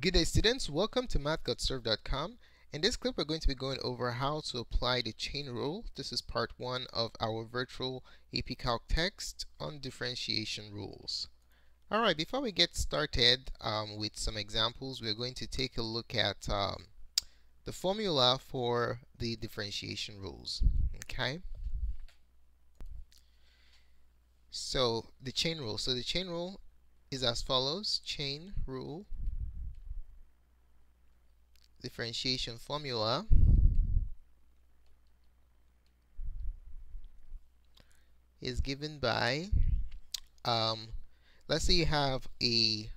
Good day, students. Welcome to math.serve.com. In this clip, we're going to be going over how to apply the chain rule. This is part 1 of our virtual AP Calc text on differentiation rules. Alright, before we get started with some examples, we're going to take a look at the formula for the differentiation rules. Okay? So the chain rule. So the chain rule is as follows. Chain rule differentiation formula is given by, let's say you have a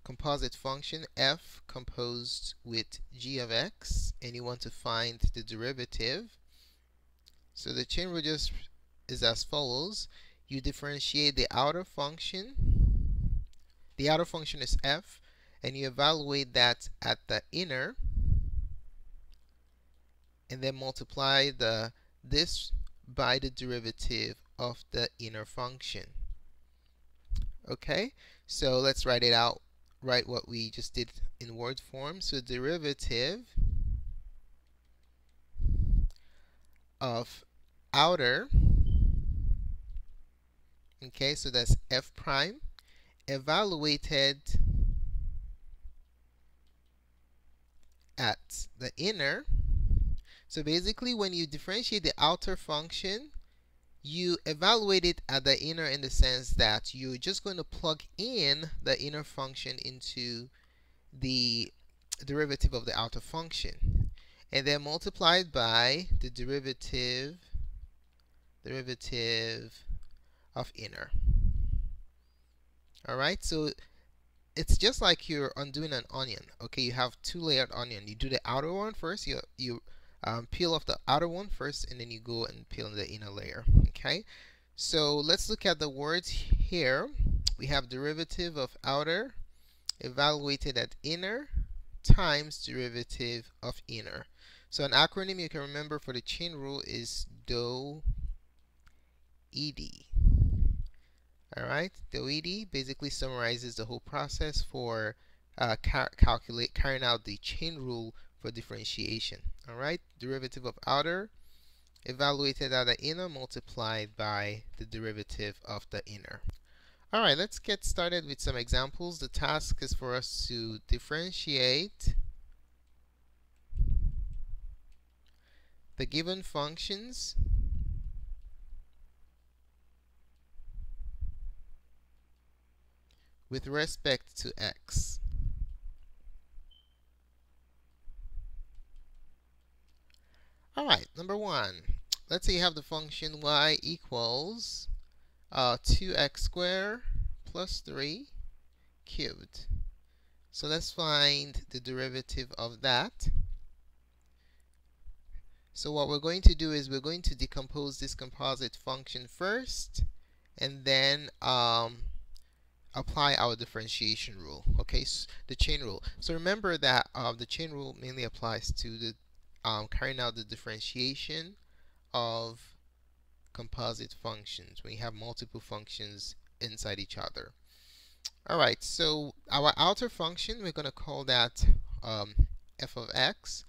composite function f composed with g of x, and you want to find the derivative. So the chain rule just is as follows. You differentiate the outer function. The outer function is f, and you evaluate that at the inner, and then multiply this by the derivative of the inner function. Okay, so let's write it out. Write what we just did in word form. So derivative of outer, okay, so that's f prime, evaluated at the inner. So basically, when you differentiate the outer function, you evaluate it at the inner in the sense that you're just going to plug in the inner function into the derivative of the outer function, and then multiply it by the derivative of inner. Alright, so it's just like you're undoing an onion. Okay, you have two-layered onion. You do the outer one first. You peel off the outer one first, and then you go and peel the inner layer. Okay, so let's look at the words here. We have derivative of outer evaluated at inner times derivative of inner. So an acronym you can remember for the chain rule is DOED. Alright, DOED basically summarizes the whole process for carrying out the chain rule for differentiation. Alright, derivative of outer evaluated at the inner multiplied by the derivative of the inner. Alright, let's get started with some examples. The task is for us to differentiate the given functions with respect to x. Alright, number 1. Let's say you have the function y equals 2x squared plus 3 cubed. So let's find the derivative of that. So what we're going to do is we're going to decompose this composite function first, and then apply our differentiation rule. Okay, so the chain rule. So remember that the chain rule mainly applies to the carrying out the differentiation of composite functions when you have multiple functions inside each other. Alright, so our outer function, we're going to call that f of x.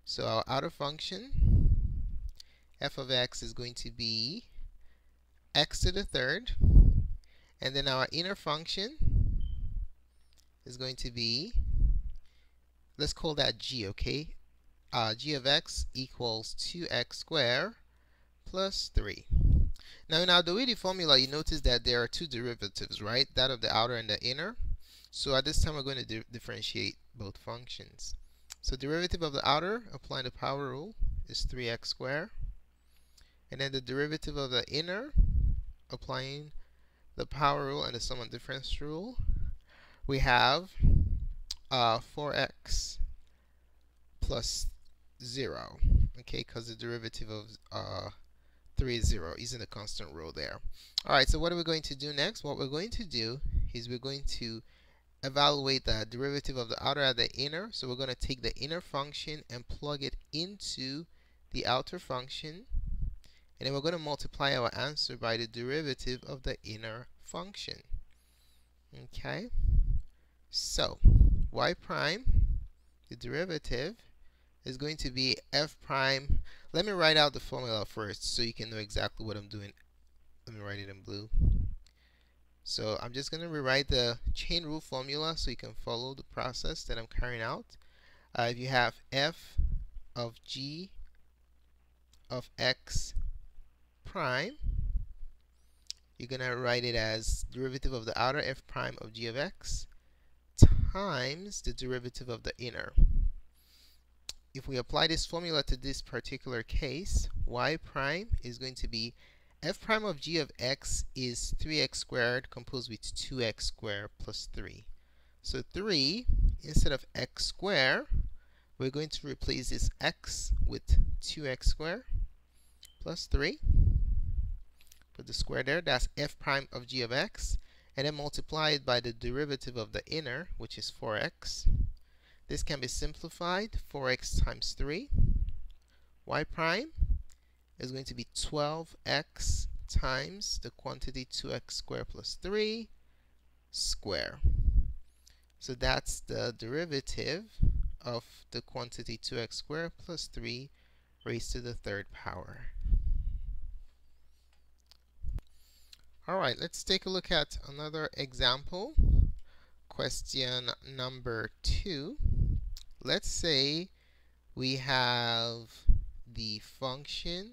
So our outer function, f of x, is going to be x to the third. And then our inner function is going to be, let's call that g, okay? G of x equals 2x squared plus 3. Now in our DOED formula, you notice that there are two derivatives, right? That of the outer and the inner. So at this time, we're going to differentiate both functions. So derivative of the outer, applying the power rule, is 3x squared. And then the derivative of the inner, applying the power rule and the sum and difference rule, we have 4x plus 0. Okay, because the derivative of 3 is 0, using the constant rule there. Alright, so what are we going to do next? What we're going to do is we're going to evaluate the derivative of the outer at the inner. So we're going to take the inner function and plug it into the outer function, and then we're going to multiply our answer by the derivative of the inner function. Okay, so y prime the derivative is going to be f prime. Let me write out the formula first so you can know exactly what I'm doing. Let me write it in blue. So I'm just going to rewrite the chain rule formula so you can follow the process that I'm carrying out. If you have f of g of x prime, you're going to write it as derivative of the outer f prime of g of x times the derivative of the inner. If we apply this formula to this particular case, y prime is going to be f prime of g of x is 3x squared composed with 2x squared plus 3. So 3, instead of x squared, we're going to replace this x with 2x squared plus 3. Put the square there. That's f prime of g of x. And then multiply it by the derivative of the inner, which is 4x. This can be simplified. 4x times 3. Y prime is going to be 12x times the quantity 2x squared plus 3 square. So that's the derivative of the quantity 2x squared plus 3 raised to the third power. Alright, let's take a look at another example. Question number 2. Let's say we have the function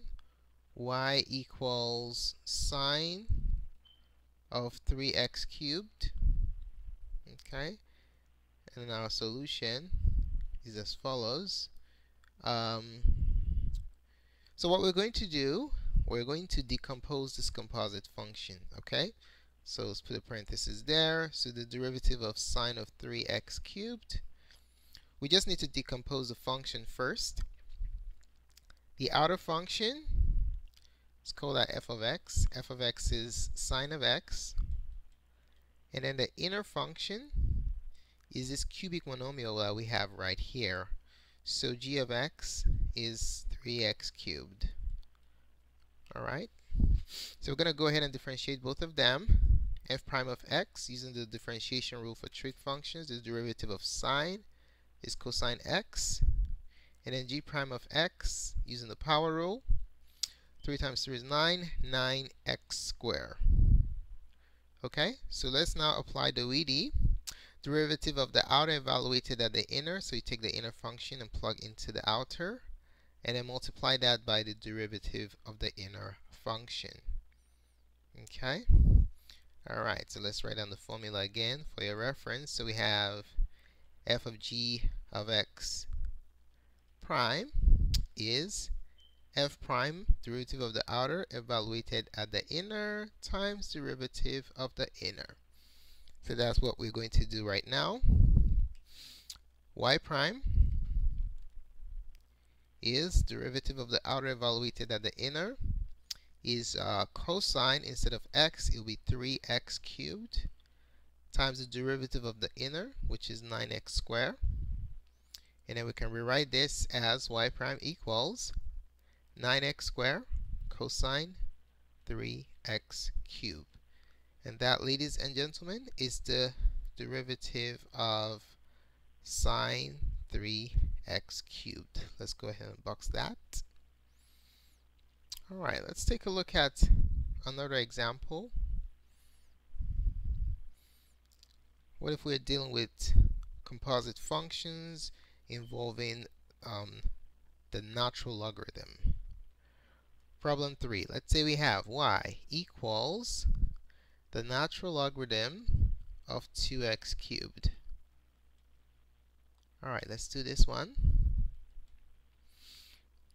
y equals sine of 3x cubed. Okay, and our solution is as follows. So what we're going to do, we're going to decompose this composite function. Okay, so let's put a parenthesis there. So the derivative of sine of 3x cubed. We just need to decompose the function first. The outer function, let's call that f of x. F of x is sine of x. And then the inner function is this cubic monomial that we have right here. So g of x is 3x cubed. Alright, so we're going to go ahead and differentiate both of them. F prime of x, using the differentiation rule for trig functions, the derivative of sine is cosine x. And then g prime of x, using the power rule, 3 times 3 is 9, 9x squared. Okay, so let's now apply the OED. Derivative of the outer evaluated at the inner, so you take the inner function and plug into the outer, and then multiply that by the derivative of the inner function. Okay, alright, so let's write down the formula again for your reference. So we have f of g of x prime is f prime, derivative of the outer evaluated at the inner, times derivative of the inner. So that's what we're going to do right now. Y prime is derivative of the outer evaluated at the inner is cosine, instead of x, it will be 3x cubed times the derivative of the inner, which is 9x squared. And then we can rewrite this as y prime equals 9x squared cosine 3x cubed. And that, ladies and gentlemen, is the derivative of sine 3x cubed. Let's go ahead and box that. Alright, let's take a look at another example. What if we're dealing with composite functions involving the natural logarithm? Problem 3. Let's say we have y equals the natural logarithm of 2x cubed. Alright, let's do this one.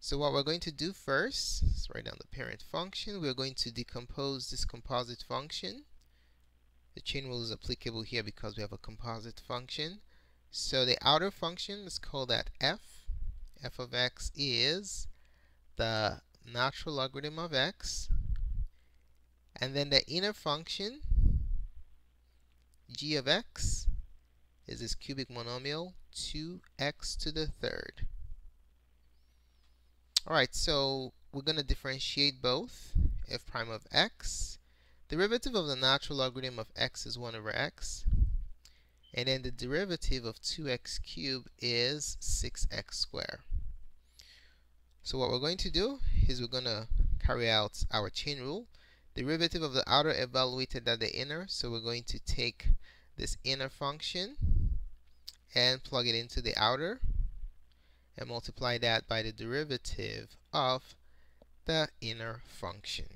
So what we're going to do first, let's write down the parent function. We're going to decompose this composite function. The chain rule is applicable here because we have a composite function. So the outer function, let's call that f. F of x is the natural logarithm of x. And then the inner function, g of x, is this cubic monomial, 2x to the third. Alright, so we're going to differentiate both. F prime of x. Derivative of the natural logarithm of x is 1 over x. And then the derivative of 2x cubed is 6x squared. So what we're going to do is we're going to carry out our chain rule. Derivative of the outer evaluated at the inner. So we're going to take this inner function and plug it into the outer and multiply that by the derivative of the inner function.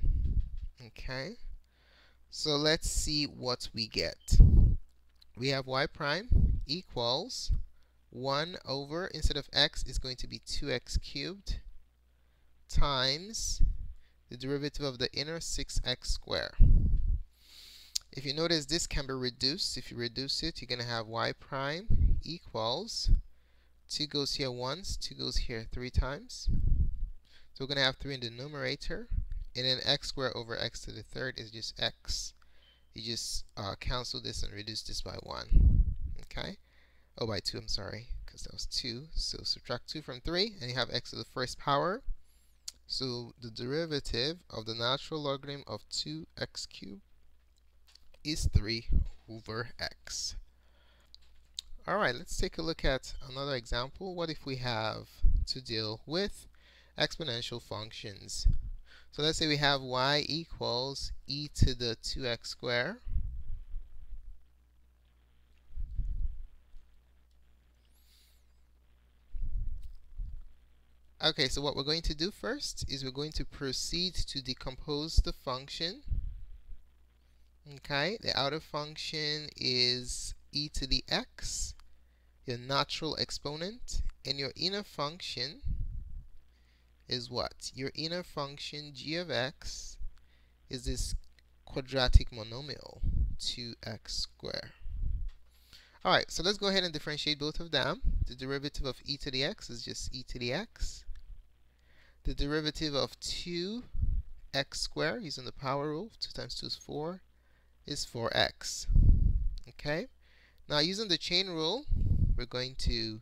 Okay, so let's see what we get. We have y prime equals 1 over, instead of x, is going to be 2x cubed times the derivative of the inner 6x squared. If you notice, this can be reduced. If you reduce it, you're going to have y prime equals 2 goes here once, 2 goes here 3 times. So we're going to have 3 in the numerator, and then x squared over x to the third is just x. You just cancel this and reduce this by 1. Okay? Oh, by 2, I'm sorry, because that was 2. So subtract 2 from 3, and you have x to the first power. So the derivative of the natural logarithm of 2x cubed is 3 over x. Alright, let's take a look at another example. What if we have to deal with exponential functions? So let's say we have y equals e to the 2x squared. Okay, so what we're going to do first is we're going to proceed to decompose the function. Okay, the outer function is e to the x, your natural exponent, and your inner function is what? Your inner function g of x is this quadratic monomial 2x squared. Alright, so let's go ahead and differentiate both of them. The derivative of e to the x is just e to the x. The derivative of 2x squared, using the power rule, 2 times 2 is 4, is 4x. Okay? Now, using the chain rule, we're going to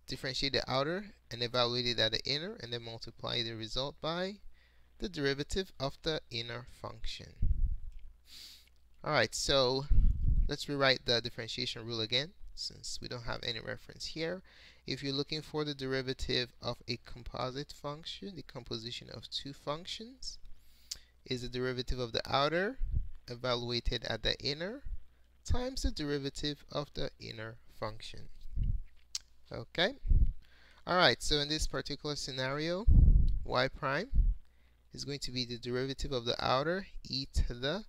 differentiate the outer and evaluate it at the inner, and then multiply the result by the derivative of the inner function. Alright, so let's rewrite the differentiation rule again, since we don't have any reference here. If you're looking for the derivative of a composite function, the composition of two functions is the derivative of the outer evaluated at the inner times the derivative of the inner function. Okay? Alright, so in this particular scenario, y prime is going to be the derivative of the outer, e to the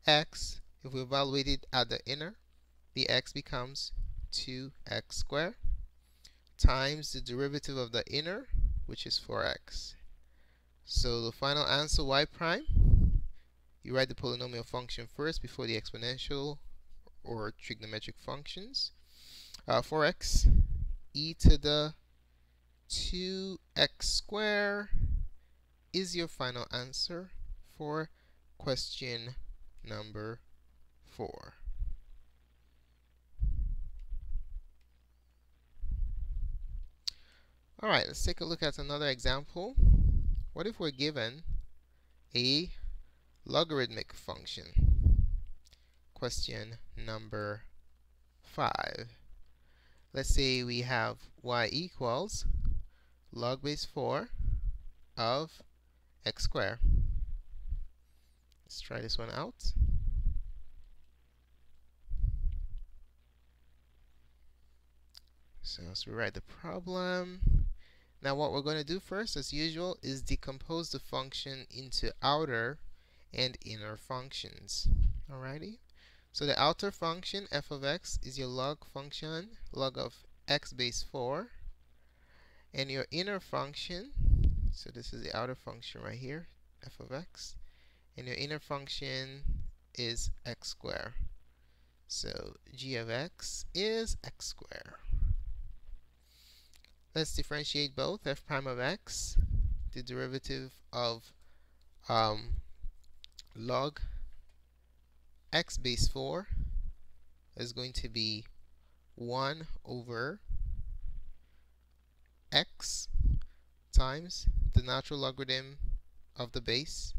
x. If we evaluate it at the inner, the x becomes 2x squared times the derivative of the inner, which is 4x. So the final answer, y prime, you write the polynomial function first before the exponential or trigonometric functions. 4x e to the 2x squared is your final answer for question number 4. Alright, let's take a look at another example. What if we're given a logarithmic function? Question number 5. Let's say we have y equals log base 4 of x squared. Let's try this one out. So let's rewrite the problem. Now what we're going to do first, as usual, is decompose the function into outer and inner functions. Alrighty? So the outer function, f of x, is your log function, log of x base 4. And your inner function, so this is the outer function right here, f of x. And your inner function is x squared. So g of x is x squared. Let's differentiate both. F prime of x, the derivative of log x base 4 is going to be 1 over x times the natural logarithm of the base,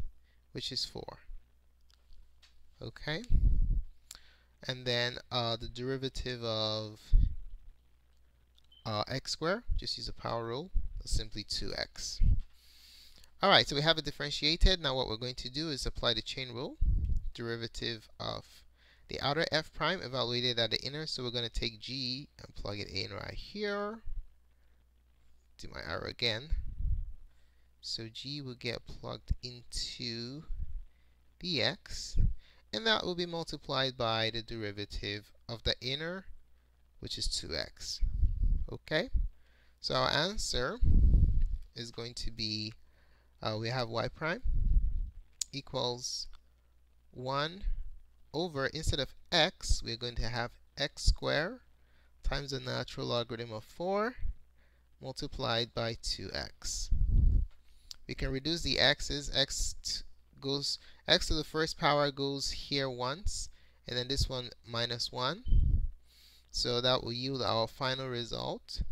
which is 4. Okay? and then the derivative of x squared, just use the power rule, simply 2x. Alright, so we have it differentiated. Now what we're going to do is apply the chain rule. Derivative of the outer f prime evaluated at the inner, so we're going to take g and plug it in right here. Do my arrow again. So g will get plugged into the x, and that will be multiplied by the derivative of the inner, which is 2x. Okay, so our answer is going to be, we have y prime equals 1 over, instead of x, we're going to have x squared times the natural logarithm of 4 multiplied by 2x. We can reduce the x's. X to the first power goes here once, and then this one minus 1. So that will yield our final result,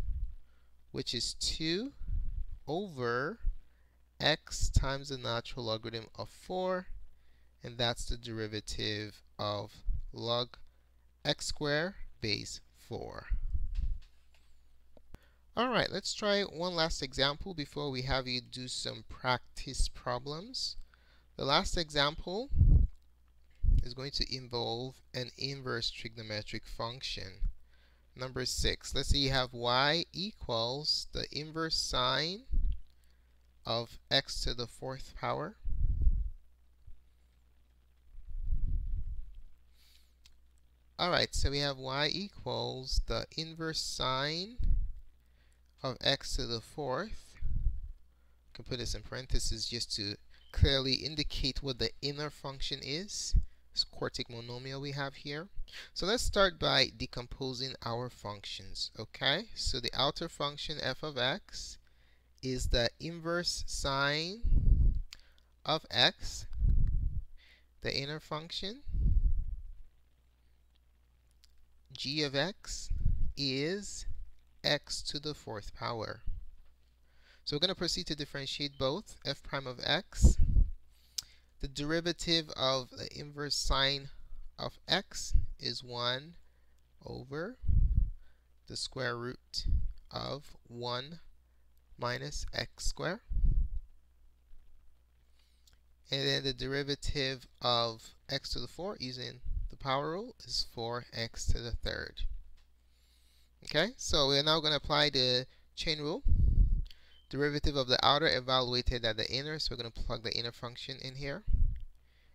which is 2 over x times the natural logarithm of 4, and that's the derivative of log x squared base 4. Alright, let's try one last example before we have you do some practice problems. The last example is going to involve an inverse trigonometric function. Number 6. Let's say you have y equals the inverse sine of x to the 4th power. Alright, so we have y equals the inverse sine of x to the 4th. I can put this in parentheses just to clearly indicate what the inner function is. This quartic monomial we have here. So let's start by decomposing our functions. Okay, so the outer function f of x is the inverse sine of x. The inner function g of x is x to the 4th power. So we're going to proceed to differentiate both. F prime of x, the derivative of the inverse sine of x is 1 over the square root of 1 minus x squared. And then the derivative of x to the 4 using the power rule is 4x to the 3rd. Okay, so we're now going to apply the chain rule. Derivative of the outer evaluated at the inner, so we're going to plug the inner function in here,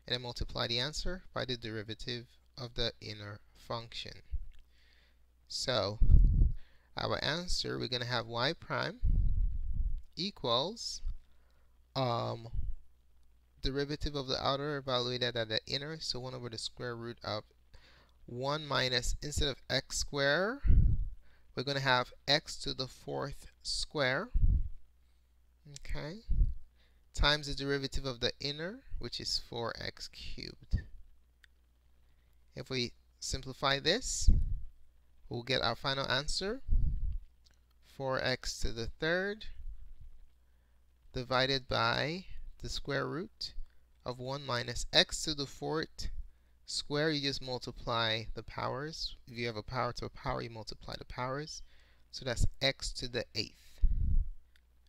and then multiply the answer by the derivative of the inner function. So our answer, we're going to have y prime equals derivative of the outer evaluated at the inner, so 1 over the square root of 1 minus, instead of x squared, we're going to have x to the 4th square, okay, times the derivative of the inner, which is 4x cubed. If we simplify this, we'll get our final answer, 4x to the 3rd divided by the square root of 1 minus x to the 4th square. You just multiply the powers. If you have a power to a power, you multiply the powers. So that's x to the 8th.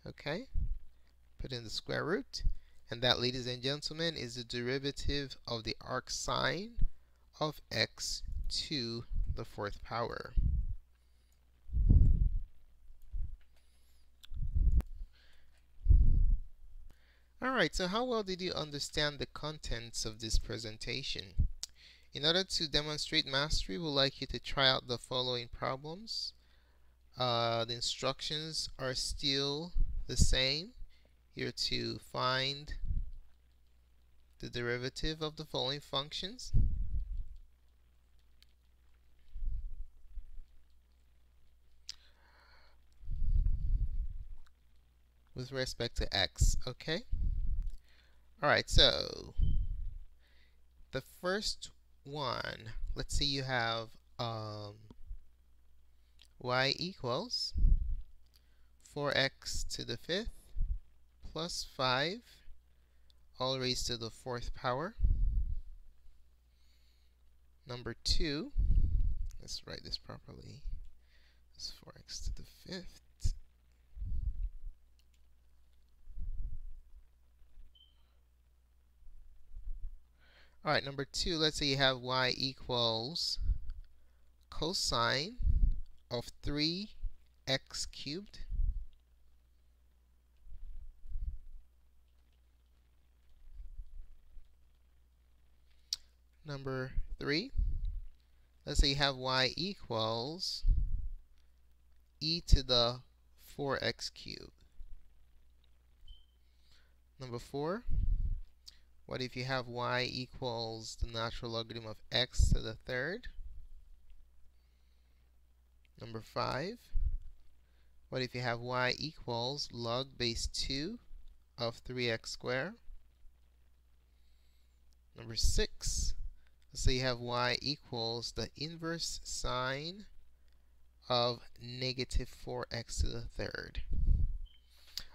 Okay? Put in the square root. And that, ladies and gentlemen, is the derivative of the arc sine of x to the 4th power. Alright, so how well did you understand the contents of this presentation? In order to demonstrate mastery, we'd like you to try out the following problems. The instructions are still the same. You're to find the derivative of the following functions. With respect to x, okay? Alright, so the first one, let's say you have y equals 4x to the 5th plus 5 all raised to the 4th power. Number 2, let's write this properly. It's 4x to the 5th. Alright, number 2, let's say you have y equals cosine of 3x cubed. Number 3, let's say you have y equals e to the 4x cubed. Number 4, what if you have y equals the natural logarithm of x to the 3rd? Number 5, what if you have y equals log base 2 of 3x squared? Number 6, let's say you have y equals the inverse sine of negative 4x to the 3rd.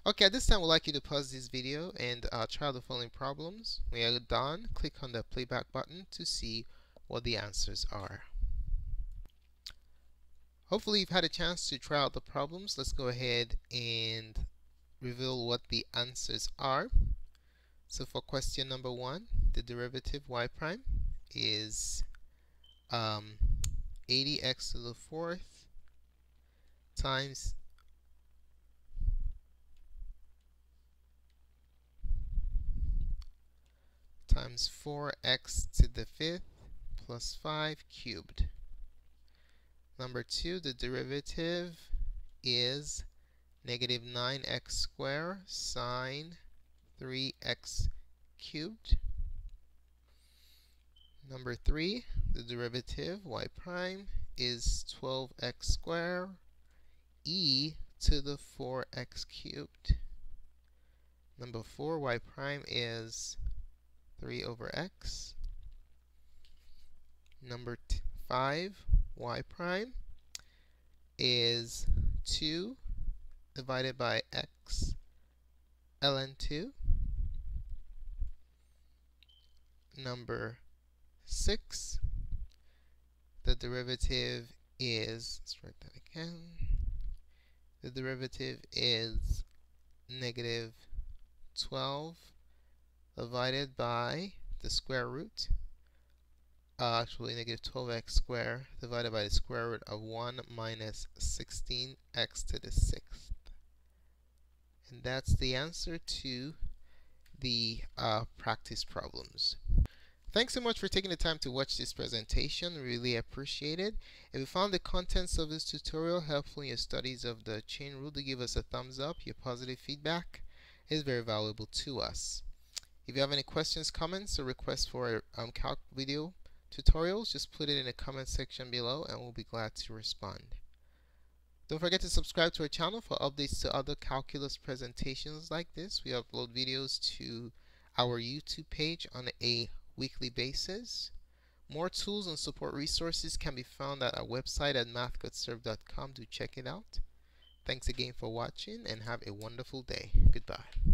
Okay, at this time, we'd like you to pause this video and try the following problems. When you're done, click on the playback button to see what the answers are. Hopefully, you've had a chance to try out the problems. Let's go ahead and reveal what the answers are. So for question number 1, the derivative y prime is 80x to the 4th times times 4x to the 5th plus 5 cubed. Number 2, the derivative is negative 9x squared sine 3x cubed. Number 3, the derivative y prime is 12x squared e to the 4x cubed. Number 4, y prime is 3 over x. Number 5, y prime is 2 divided by x ln 2. Number 6, the derivative is, let's write that again, the derivative is negative 12 divided by the square root, actually negative 12x squared divided by the square root of 1 minus 16x to the 6th. And that's the answer to the practice problems. Thanks so much for taking the time to watch this presentation. Really appreciate it. If you found the contents of this tutorial helpful in your studies of the chain rule, do give us a thumbs up. Your positive feedback is very valuable to us. If you have any questions, comments, or requests for calc video tutorials, just put it in the comment section below and we'll be glad to respond. Don't forget to subscribe to our channel for updates to other calculus presentations like this. We upload videos to our YouTube page on a weekly basis. More tools and support resources can be found at our website at mathgotserved.com. Do check it out. Thanks again for watching and have a wonderful day. Goodbye.